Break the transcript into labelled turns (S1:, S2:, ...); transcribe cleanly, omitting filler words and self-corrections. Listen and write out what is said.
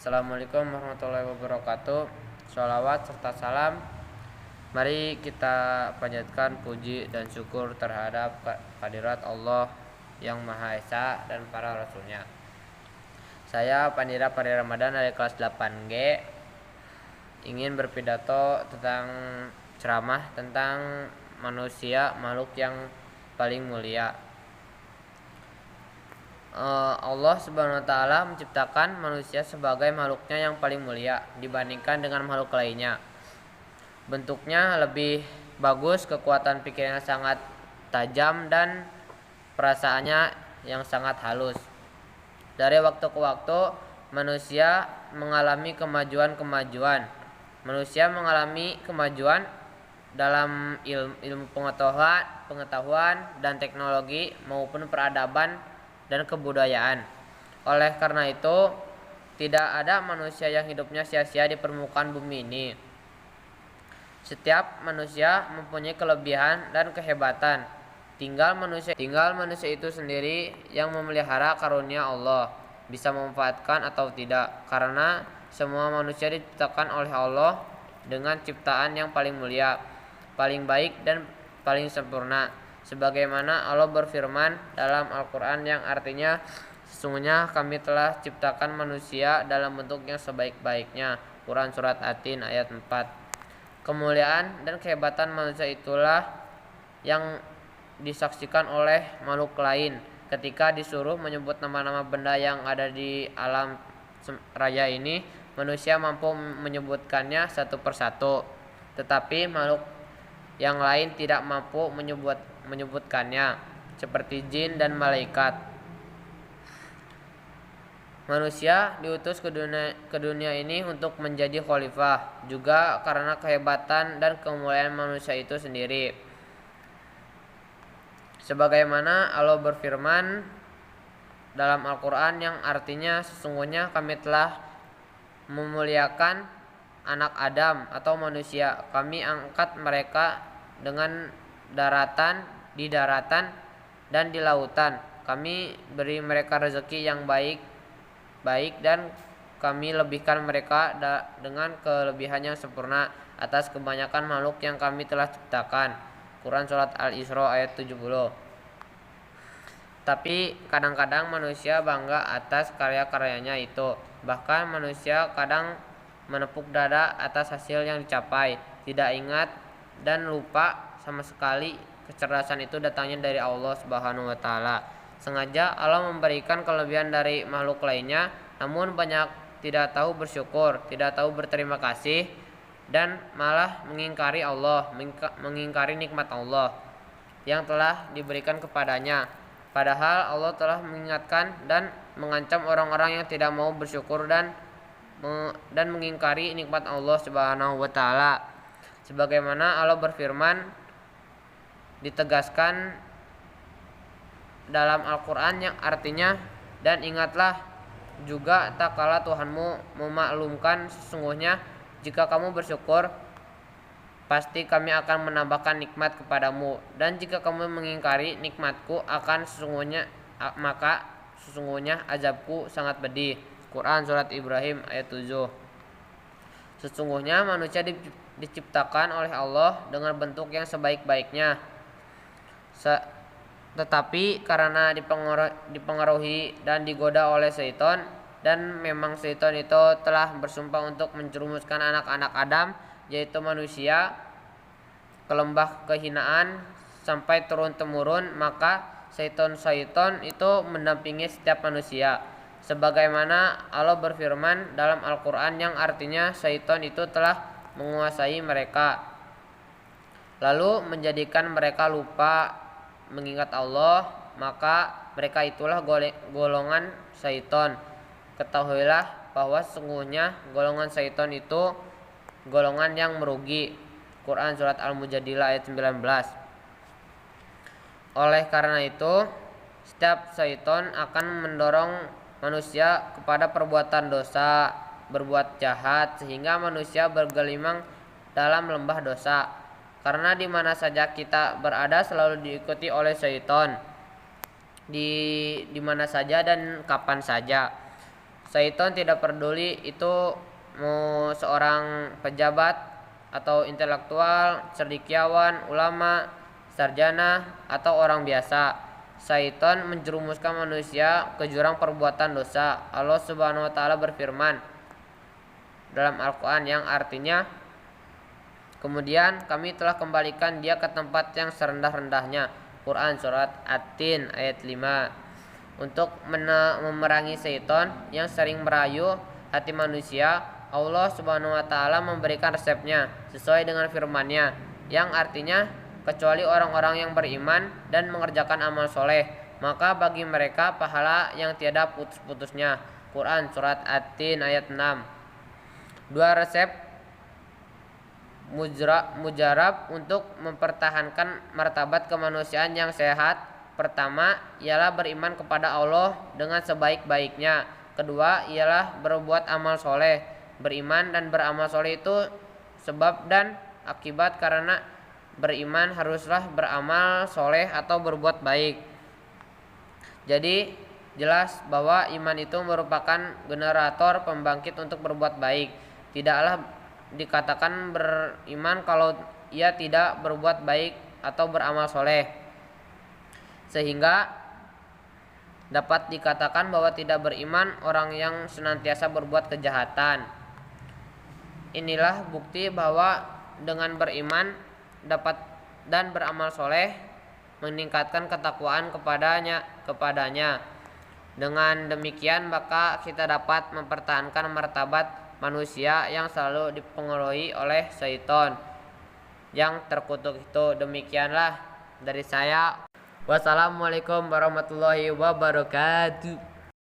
S1: Assalamualaikum warahmatullahi wabarakatuh. Sholawat serta salam mari kita panjatkan puji dan syukur terhadap kehadirat Allah yang Maha Esa dan para rasulnya. Saya Pandira Pari Ramadan dari kelas 8G ingin berpidato tentang ceramah tentang manusia makhluk yang paling mulia. Allah Subhanahu wa taala menciptakan manusia sebagai makhluknya yang paling mulia dibandingkan dengan makhluk lainnya. Bentuknya lebih bagus, kekuatan pikirnya sangat tajam dan perasaannya yang sangat halus. Dari waktu ke waktu manusia mengalami kemajuan. Manusia mengalami kemajuan dalam ilmu pengetahuan dan teknologi maupun peradaban dan kebudayaan. Oleh karena itu, tidak ada manusia yang hidupnya sia-sia di permukaan bumi ini. Setiap manusia mempunyai kelebihan dan kehebatan. Tinggal manusia itu sendiri yang memelihara karunia Allah, bisa memanfaatkan atau tidak. Karena semua manusia diciptakan oleh Allah dengan ciptaan yang paling mulia, paling baik dan paling sempurna. Sebagaimana Allah berfirman dalam Al-Quran yang artinya, sesungguhnya kami telah ciptakan manusia dalam bentuk yang sebaik-baiknya. Quran Surat At-Tin ayat 4. Kemuliaan dan kehebatan manusia itulah yang disaksikan oleh makhluk lain ketika disuruh menyebut nama-nama benda yang ada di alam raya ini. Manusia mampu menyebutkannya satu persatu, tetapi makhluk yang lain tidak mampu menyebutkannya, seperti jin dan malaikat. Manusia diutus ke dunia ini untuk menjadi khalifah, juga karena kehebatan dan kemuliaan manusia itu sendiri. Sebagaimana Allah berfirman dalam Al-Quran yang artinya, sesungguhnya kami telah memuliakan anak Adam atau manusia. Kami angkat mereka dengan di daratan dan di lautan. Kami beri mereka rezeki yang baik dan kami lebihkan mereka dengan kelebihan yang sempurna atas kebanyakan makhluk yang kami telah ciptakan. Quran Surat Al-Isra ayat 70. Tapi kadang-kadang manusia bangga atas karya-karyanya itu. Bahkan manusia kadang menepuk dada atas hasil yang dicapai, tidak ingat dan lupa sama sekali kecerdasan itu datangnya dari Allah Subhanahu wa taala. Sengaja Allah memberikan kelebihan dari makhluk lainnya, namun banyak tidak tahu bersyukur, tidak tahu berterima kasih, dan malah mengingkari Allah, mengingkari nikmat Allah yang telah diberikan kepadanya. Padahal Allah telah mengingatkan dan mengancam orang-orang yang tidak mau bersyukur dan mengingkari nikmat Allah Subhanahu wa taala. Sebagaimana Allah berfirman ditegaskan dalam Al-Qur'an yang artinya, dan ingatlah juga tak kala Tuhanmu memaklumkan, sesungguhnya jika kamu bersyukur pasti kami akan menambahkan nikmat kepadamu, dan jika kamu mengingkari nikmatku maka sesungguhnya azabku sangat pedih. Quran Surat Ibrahim ayat 7. Sesungguhnya manusia diciptakan oleh Allah dengan bentuk yang sebaik-baiknya, tetapi karena dipengaruhi dan digoda oleh syaitan, dan memang syaitan itu telah bersumpah untuk menjerumuskan anak-anak Adam, yaitu manusia, ke lembah kehinaan sampai turun-temurun, maka syaitan itu mendampingi setiap manusia. Sebagaimana Allah berfirman dalam Al-Quran yang artinya, syaitan itu telah menguasai mereka, lalu menjadikan mereka lupa mengingat Allah, maka mereka itulah golongan syaitan. Ketahuilah bahwa sesungguhnya golongan syaitan itu golongan yang merugi. Quran Surat Al-Mujadilah ayat 19. Oleh karena itu, setiap syaitan akan mendorong manusia kepada perbuatan dosa, berbuat jahat, sehingga manusia bergelimang dalam lembah dosa. Karena di mana saja kita berada selalu diikuti oleh syaitan, di mana saja dan kapan saja. Syaitan tidak peduli itu mau seorang pejabat atau intelektual, cendekiawan, ulama, sarjana, atau orang biasa. Syaitan menjerumuskan manusia ke jurang perbuatan dosa. Allah Subhanahu wa taala berfirman dalam Al-Qur'an yang artinya, kemudian kami telah kembalikan dia ke tempat yang serendah-rendahnya. Quran surat At-Tin ayat 5. Untuk memerangi syaitan yang sering merayu hati manusia, Allah Subhanahu wa taala memberikan resepnya sesuai dengan firman-Nya yang artinya, kecuali orang-orang yang beriman dan mengerjakan amal soleh, maka bagi mereka pahala yang tiada putus-putusnya. Quran surat At-Tin ayat 6. Dua resep mujarab untuk mempertahankan martabat kemanusiaan yang sehat. Pertama ialah beriman kepada Allah dengan sebaik-baiknya. Kedua ialah berbuat amal soleh. Beriman dan beramal soleh itu sebab dan akibat, karena beriman haruslah beramal soleh atau berbuat baik. Jadi jelas bahwa iman itu merupakan generator pembangkit untuk berbuat baik. Tidaklah dikatakan beriman kalau ia tidak berbuat baik atau beramal soleh, sehingga dapat dikatakan bahwa tidak beriman orang yang senantiasa berbuat kejahatan. Inilah bukti bahwa dengan beriman dapat dan beramal soleh meningkatkan ketakwaan kepadanya. Dengan demikian maka kita dapat mempertahankan martabat manusia yang selalu dipengaruhi oleh syaitan yang terkutuk itu. Demikianlah dari saya. Wassalamualaikum warahmatullahi wabarakatuh.